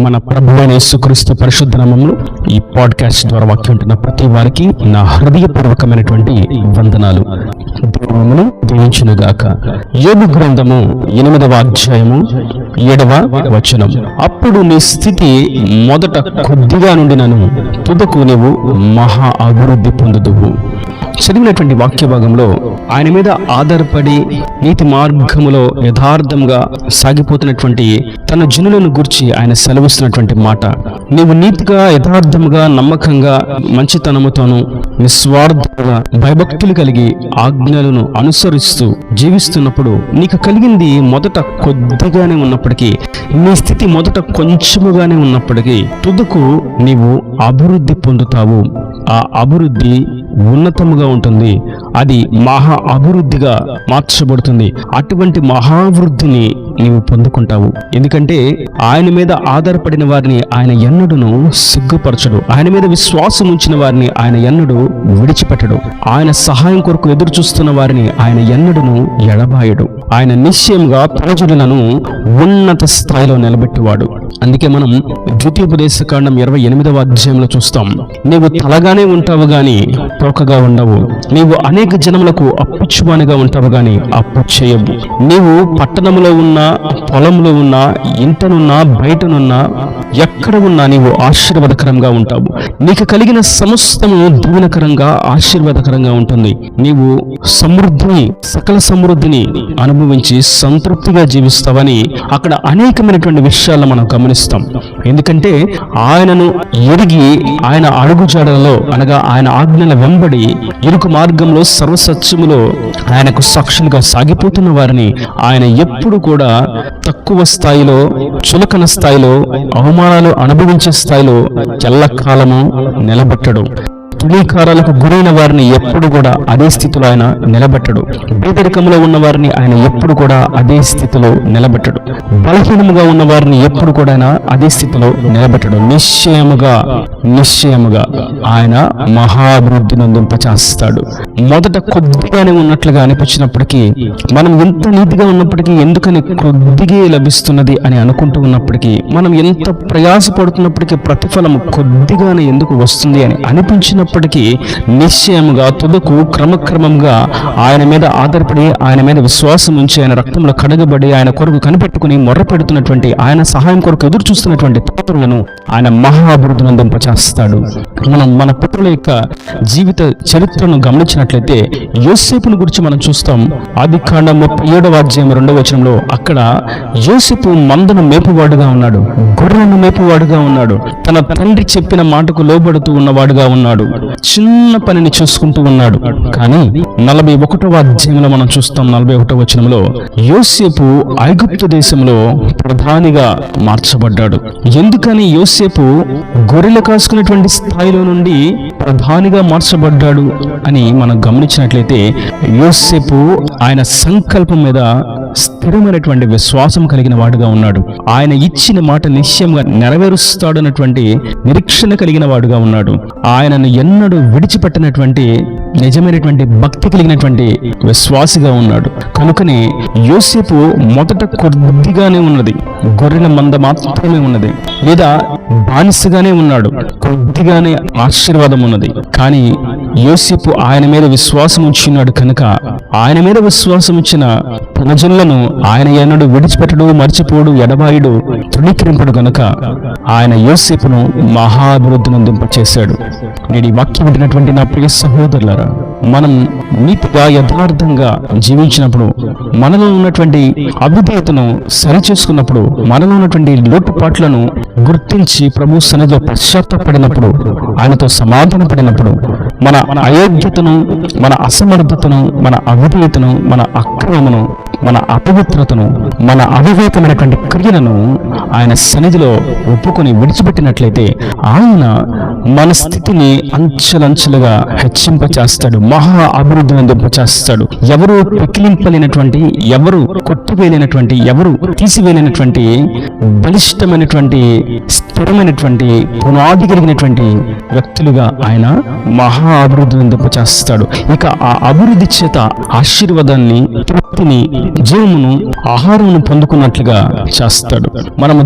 మన ప్రభువైన యేసుక్రీస్తు పరిశుద్ధ నామములో ఈ పాడ్కాస్ట్ ద్వారా వాక్యం ఉంటున్న ప్రతి వారికి నా హృదయపూర్వకమైనటువంటి వందనాలు. దేవుని దీవించునుగాక. యోబు గ్రంథము 8వ అధ్యాయము 7వ వచనం. అప్పుడు నీ స్థితి మొదట కొద్దిగా నుండినను తుదకు నీవు మహా అభివృద్ధి పొందుదువు. చదివినటువంటి వాక్య భాగంలో ఆయన మీద ఆధారపడి నీతి మార్గములో యథార్థంగా సాగిపోతున్నటువంటి తన జనులను గురించి ఆయన సెలవిస్తున్నటువంటి మాట, నీవు నీతిగా యథార్థంగా నమ్మకంగా మంచితనముతోను నిస్వార్థంగా భయభక్తులు కలిగి ఆజ్ఞలను అనుసరిస్తూ జీవిస్తున్నప్పుడు నీకు కలిగింది మొదట కొద్దిగానే ఉన్నప్పటికీ, నీ స్థితి మొదట కొంచెముగానే ఉన్నప్పటికీ తుదకు నీవు అభివృద్ధి పొందుతావు. ఆ అభివృద్ధి ఉన్నతముగా ఉంటుంది, అది మహా అభివృద్ధిగా మార్చబడుతుంది. అటువంటి మహావృద్ధిని నీవు పొందుకుంటావు. ఎందుకంటే ఆయన మీద ఆధారపడిన వారిని ఆయన ఎన్నడూను సిగ్గుపరచడు. ఆయన మీద విశ్వాసం ఉంచిన వారిని ఆయన ఎన్నడూ విడిచిపెట్టడు. ఆయన సహాయం కొరకు ఎదురు చూస్తున్న వారిని ఆయన ఎన్నడూను ఎడబాయడు. ఆయన నిశ్చయంగా ప్రజలను ఉన్నత స్థాయిలో నిలబెట్టేవాడు. అందుకే మనం ద్వితీయోపదేశకాండం 28వ అధ్యాయంలో చూస్తాం, నీవు తలగానే ఉంటావు గాని తోకగా ఉండవు, నీవు అనేక జనములకు అప్పుచ్చువానిగా ఉంటావు గాని అప్పు చేయవు. నీవు పట్టణంలో ఉన్నా, పొలంలో ఉన్నా, ఇంటనున్నా, బయటనున్నా, ఎక్కడ ఉన్నా నీవు ఆశీర్వాదకరంగా ఉంటావు. నీకు కలిగిన సమస్తము దీవెనకరంగా ఆశీర్వాదకరంగా ఉంటుంది. నీవు సమృద్ధిని, సకల సమృద్ధిని అనుభవించి సంతృప్తిగా జీవిస్తావని అక్కడ అనేకమైనటువంటి విషయాలను మనం గమనిస్తాం. ఎందుకంటే ఆయనను ఎరిగి ఆయన అడుగుజాడలలో అనగా ఆయన ఆజ్ఞల వెంబడి ఇరుకు మార్గంలో సర్వసత్యములో ఆయనకు సాక్షులుగా సాగిపోతున్న వారిని ఆయన ఎప్పుడు కూడా తక్కువ స్థాయిలో, చులకన స్థాయిలో, అవమానాలు అనుభవించే స్థాయిలో ఎల్లకాలము నిలబెట్టడు. తులీకారాలకు గురైన వారిని ఎప్పుడు కూడా అదే స్థితిలో ఆయన నిలబెట్టడు. పేదరికంలో ఉన్న వారిని ఆయన ఎప్పుడు కూడా అదే స్థితిలో నిలబెట్టడు. బలహీనముగా ఉన్న వారిని ఎప్పుడు కూడా ఆయన అదే స్థితిలో నిలబెట్టడు. నిశ్చయముగా ఆయన మహాభివృద్ధి నందింపచేస్తాడు. మొదట కొద్దిగానే ఉన్నట్లుగా అనిపించినప్పటికీ, మనం ఎంత నీతిగా ఉన్నప్పటికీ ఎందుకని కొద్దిగా లభిస్తున్నది అని అనుకుంటూ ఉన్నప్పటికీ, మనం ఎంత ప్రయాసపడుతున్నప్పటికీ ప్రతిఫలం కొద్దిగానే ఎందుకు వస్తుంది అని అనిపించినప్పటికీ నిశ్చయముగా తుదకు క్రమక్రమంగా ఆయన మీద ఆధారపడి, ఆయన మీద విశ్వాసం ఉంచి, ఆయన రక్తంలో కడగబడి, ఆయన కొరకు కనిపెట్టుకుని మొర్ర పెడుతున్నటువంటి, ఆయన సహాయం కొరకు ఎదురు చూస్తున్నటువంటి పుత్రులను ఆయన మహాభివృద్ధి నందింపచేస్తాడు. మనం మన పుత్రుల యొక్క జీవిత చరిత్రను గమనించినట్లయితే యోసేపును గురించి మనం చూస్తాం. ఆదికాండం 37వ అధ్యాయం 2వ వచనంలో అక్కడ యోసేపు మందను మేపువాడుగా ఉన్నాడు, గొర్రెలను మేపువాడుగా ఉన్నాడు, తన తండ్రి చెప్పిన మాటకు లోబడుతూ ఉన్నవాడుగా ఉన్నాడు, చిన్న పనిని చూసుకుంటూ ఉన్నాడు. కానీ 41వ అధ్యాయంలో మనం చూస్తాం, 41వ వచనంలో యోసేపు ఐగుప్తు దేశంలో ప్రధానిగా మార్చబడ్డాడు. ఎందుకని యోసేపు గొర్రెలు కాసుకునేటువంటి స్థాయిలో నుండి ప్రధానిగా మార్చబడ్డాడు అని మనం గమనించినట్లయితే, యోసేపు ఆయన సంకల్పం మీద స్థిరమైనటువంటి విశ్వాసం కలిగిన వాడుగా ఉన్నాడు. ఆయన ఇచ్చిన మాట నిశ్చయంగా నెరవేరుస్తాడన్నటువంటి నిరీక్షణ కలిగిన వాడుగా ఉన్నాడు. ఆయనను ఎన్నడూ విడిచిపెట్టినటువంటి నిజమైనటువంటి భక్తి కలిగినటువంటి విశ్వాసిగా ఉన్నాడు. కనుకనే యోసేపు మొదట కొద్దిగానే ఉన్నది, గొర్రెల మంద మాత్రమే ఉన్నది, లేదా బానిసగానే ఉన్నాడు, కొద్దిగానే ఆశీర్వాదం ఉన్నది. కానీ యోసేపు ఆయన మీద విశ్వాసం ఉంచున్నాడు కనుక, ఆయన మీద విశ్వాసం ఇచ్చిన ప్రజలను ఆయన ఎన్నడూ విడిచిపెట్టడు, మర్చిపోడు, ఎడబాయుడు, తృణీకరింపడు గనుక ఆయన యోసేపును మహాభివృద్ధి నందింపచేశాడు. నేడు ఈ వాక్యం వింటున్నటువంటి నా ప్రియ సహోదరులారా, మనం నీతిగా యథార్థంగా జీవించినప్పుడు, మనలో ఉన్నటువంటి అవిధేయతను సరిచేసుకున్నప్పుడు, మనలో ఉన్నటువంటి లోటుపాట్లను గుర్తించి ప్రభు సన్నిధిలో పశ్చాత్తాపడినప్పుడు, ఆయనతో సమాధాన పడినప్పుడు, మన అయోగ్యతను, మన అసమర్థతను, మన అవిధేయతను, మన అక్రమమును, మన అపవిత్రతను, మన అవివేకమైనటువంటి క్రియలను ఆయన సన్నిధిలో ఒప్పుకొని విడిచిపెట్టినట్లయితే ఆయన మన స్థితిని అంచెలంచెలుగా హెచ్చింపచేస్తాడు, మహా అభివృద్ధి నందింపచేస్తాడు. ఎవరు పెకిలింపలేనటువంటి, ఎవరు కొట్టివేయలేనటువంటి, ఎవరు తీసివేయలేనటువంటి బలిష్టమైనటువంటి, స్థిరమైనటువంటి, పునాది కలిగినటువంటి వ్యక్తులుగా ఆయన మహా అభివృద్ధి నందింపచేస్తాడు. ఇక ఆ అభివృద్ధి చేత ఆశీర్వాదాన్ని, తృప్తిని జీవమును ఆహారమును పొందుకున్నట్లుగా చేస్తాడు. మనము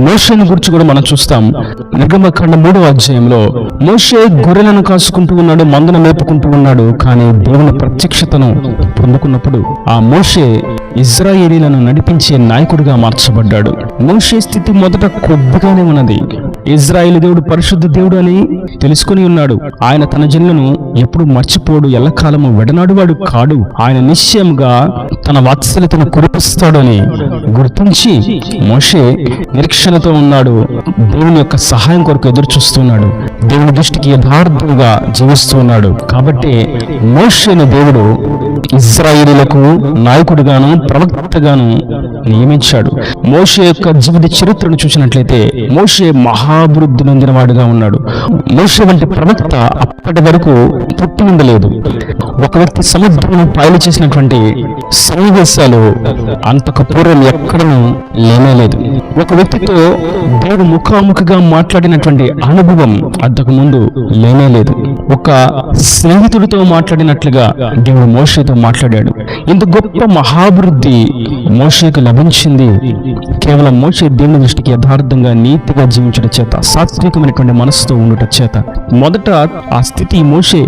మోషేను గురించి కూడా మనం చూస్తాం. నిర్గమకాండ 3వ అధ్యాయంలో మోషే గొర్రెలను కాసుకుంటూ ఉన్నాడు, మందను మేపుకుంటూ ఉన్నాడు. కానీ దేవుని ప్రత్యక్షతను పొందుకున్నప్పుడు ఆ మోషే ఇజ్రాయేలీలను నడిపించే నాయకుడిగా మార్చబడ్డాడు. మోషే స్థితి మొదట కొద్దిగానే ఉన్నది. ఇజ్రాయేలు దేవుడు పరిశుద్ధ దేవుడు అని తెలుసుకుని ఉన్నాడు. ఆయన తన జనులను ఎప్పుడు మర్చిపోడు, ఎల్లకాలము వెడనాడువాడు కాడు. ఆయన నిశ్చయంగా తన వాత్సల్యతను కురిపిస్తాడు అని గుర్తించి మోషే నిరీక్షణతో ఉన్నాడు. దేవుని యొక్క సహాయం కొరకు ఎదురు చూస్తున్నాడు. దేవుని దృష్టికి యథార్థంగా జీవిస్తూ ఉన్నాడు. కాబట్టి మోషేను దేవుడు ఇజ్రాయేలీలకు నాయకుడిగాను ప్రవక్తగాను నియమించాడు. మోషే యొక్క జీవిత చరిత్రను చూసినట్లయితే మోషే మహాభివృద్ధి నొందిన వాడుగా ఉన్నాడు. మోషే వంటి ప్రవక్త అప్పటి వరకు పుట్టి ఉండలేదు. ఒక వ్యక్తి సముద్రం పాయలు చేసినటువంటి సన్నివేశాలు అంతకు పూర్వం ఎక్కడనూ లేనేలేదు. ఒక వ్యక్తితో దేవుడు ముఖాముఖిగా మాట్లాడినటువంటి అనుభవం అంతకు ముందు లేనేలేదు. ఒక స్నేహితుడితో మాట్లాడినట్లుగా దేవుడు మోషేతో మాట్లాడాడు. ఇంత గొప్ప మహాభివృద్ధి మోషేకు లభించింది కేవలం మోషే దేవుని దృష్టికి యథార్థంగా నీతిగా జీవించడం చేత, సాత్వికమైనటువంటి మనసుతో ఉండటం చేత. మొదట ఆ స్థితి మోషే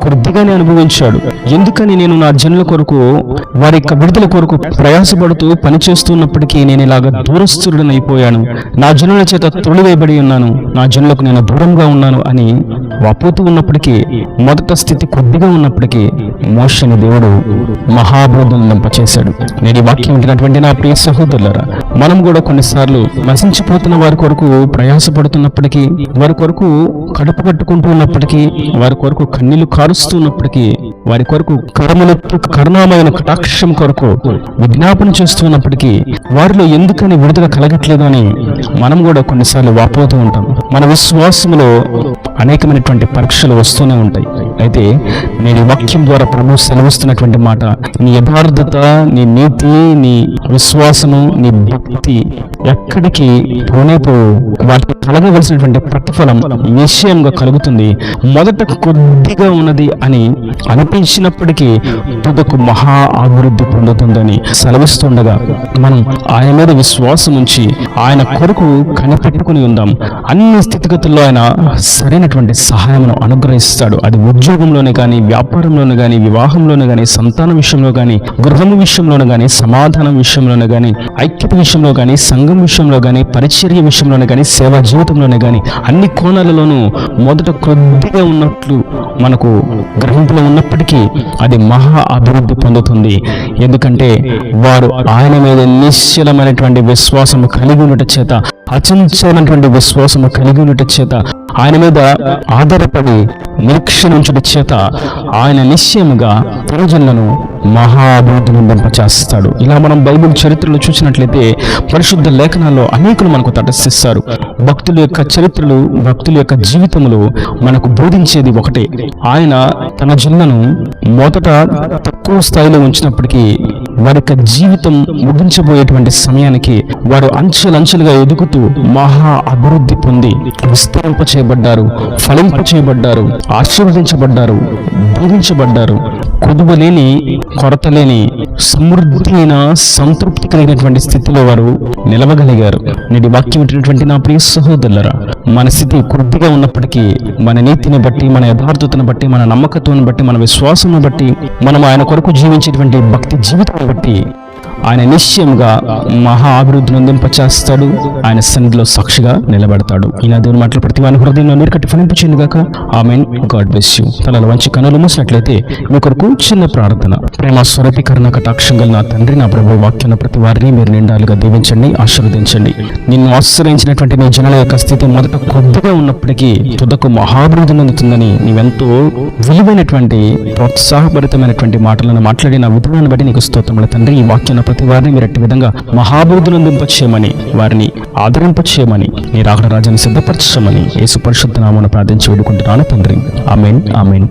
కొద్దిగానే అనుభవించాడు. ఎందుకని నేను నా జనుల కొరకు వారి యొక్క విడుదల కొరకు ప్రయాసపడుతూ పనిచేస్తున్నప్పటికీ నేను ఇలాగ దూరస్తుడని అయిపోయాను, నా జనుల చేత తొలివేయబడి ఉన్నాను, నా జనులకు నేను దూరంగా ఉన్నాను అని వాపోతూ ఉన్నప్పటికీ, మొదట స్థితి కొద్దిగా ఉన్నప్పటికీ మోషేని దేవుడు మహాభివృద్ధిని నింపచేశాడు. నేను ఈ వాక్యం వింటున్నటువంటి నా ప్రియ సహోదరులారా, మనం కూడా కొన్నిసార్లు నశించిపోతున్న వారి కొరకు ప్రయాసపడుతున్నప్పటికీ, వారి కొరకు కడుపు కట్టుకుంటూ ఉన్నప్పటికీ, వారి కొరకు కన్నీళ్లు కారుస్తూ ఉన్నప్పటికీ, వారి కొరకు కరుణామయమైన కటాక్షం కొరకు విజ్ఞాపన చేస్తున్నప్పటికీ వారిలో ఎందుకని విడుదల కలగట్లేదు అని మనం కూడా కొన్నిసార్లు వాపోతూ ఉంటాం. మన విశ్వాసంలో అనేకమైనటువంటి పరీక్షలు వస్తూనే ఉంటాయి. అయితే నేను ఈ వాక్యం ద్వారా ప్రభు సెలవిస్తున్నటువంటి మాట, నీ యథార్థత, నీ నీతి, నీ విశ్వాసము, నీ భక్తి ఎక్కడికి పోనేపోవు. వాటికి కలగవలసినటువంటి ప్రతిఫలం నిశ్చయంగా కలుగుతుంది. మొదట కొద్దిగా ఉన్నది అని అనిపించినప్పటికీ తుదకు మహా అభివృద్ధి పొందుతుందని సెలవిస్తుండగా మనం ఆయన మీద విశ్వాసం ఉంచి ఆయన కొరకు కనిపెట్టుకుని ఉందాం. అన్ని స్థితిగతుల్లో ఆయన సరైనటువంటి సహాయమును అనుగ్రహిస్తాడు. అది ఉద్యోగంలోనే కానీ, వ్యాపారంలోనే కానీ, వివాహంలోనే కానీ, సంతానం విషయంలో కానీ, గృహము విషయంలోనే కానీ, సమాధానం విషయంలోనే కానీ, ఐక్యత విషయంలో కానీ, సంఘం విషయంలో కానీ, పరిచర్య విషయంలోనే కానీ, సేవా జీవితంలోనే కానీ, అన్ని కోణాలలోనూ మొదట కొద్దిగా ఉన్నట్లు మనకు గ్రహింపులో ఉన్నప్పటికీ అది మహా అభివృద్ధి పొందుతుంది. ఎందుకంటే వారు ఆయన మీద నిశ్చలమైనటువంటి విశ్వాసము కలిగి ఉండటం చేత, అచంచలమైనటువంటి విశ్వాసము కలిగి ఉండటం చేత, ఆయన మీద ఆధారపడి నిరీక్షణ ఉంచడం చేత ఆయన నిశ్చయముగా ప్రజలను మహా అభివృద్ధిని నింపచేస్తాడు. ఇలా మనం బైబిల్ చరిత్రలో చూసినట్లయితే పరిశుద్ధ లేఖనాల్లో అనేకులు మనకు తటస్థిస్తారు. భక్తుల యొక్క చరిత్రలు, భక్తుల యొక్క జీవితములు మనకు బోధించేది ఒకటే. ఆయన తన జనులను మొదట తక్కువ స్థాయిలో ఉంచినప్పటికీ వారి యొక్క జీవితం ముగించబోయేటువంటి సమయానికి వారు అంచెలంచెలుగా ఎదుగుతూ మహా అభివృద్ధి పొంది విస్తరింప చేయబడ్డారు, ఫలింప చేయబడ్డారు, ఆశీర్వదించబడ్డారు, దీవించబడ్డారు. కొదువలేని, కొరత లేని, సమృద్ధి అయిన, సంతృప్తి కలిగినటువంటి స్థితిలో వారు నిలవగలిగారు. నేటి వాక్యం వింటున్నటువంటి నా ప్రియ సహోదరులారా, మన స్థితి కొద్దిగా ఉన్నప్పటికీ మన నీతిని బట్టి, మన యథార్థతను బట్టి, మన నమ్మకత్వాన్ని బట్టి, మన విశ్వాసాన్ని బట్టి, మనం ఆయన కొరకు జీవించేటువంటి భక్తి జీవితాన్ని బట్టి ఆయన నిశ్చయంగా మహా అభివృద్ధిని నింపచేస్తాడు. ఆయన సన్నిధిలో సాక్షిగా నిలబెడతాడు. ఈయన దేవుని మాటలు ప్రతి వాని హృదయంలో నీరు కట్టి ఫలింపచేయండి గాక. ఆమేన్. God bless you. తలలు వంచి కనులు మూసినట్లయితే మీ కొరకు చిన్న ప్రార్థన. ప్రేమ స్వరూపీకరణ కటాక్షం గల నా తండ్రి, నా ప్రభు వాక్యం ప్రతి వారిని మీరు నిండాలుగా దీవించండి, ఆశీర్వదించండి. నిన్ను ఆశ్రయించినటువంటి నీ జనుల యొక్క స్థితి మొదట కొద్దిగా ఉన్నప్పటికీ తుదకు మహాభివృద్ధి పొందుతుందని నీవెంతో విలువైనటువంటి ప్రోత్సాహభరితమైనటువంటి మాటలను మాట్లాడిన విధానాన్ని బట్టి నీకు స్తోత్రములు తండ్రి. ఈ వాక్యం ప్రతి వారిని మీరు అట్టి విధంగా మహాభివృద్ధిని నింపచేయమని, వారిని ఆదరింపచేయమని, నీ రాకడ రాజ్యాన్ని సిద్ధపరచమని యేసు పరిశుద్ధ నామమున ప్రార్థించి వేడుకుంటున్నాను తండ్రి. ఆమేన్. ఆమేన్.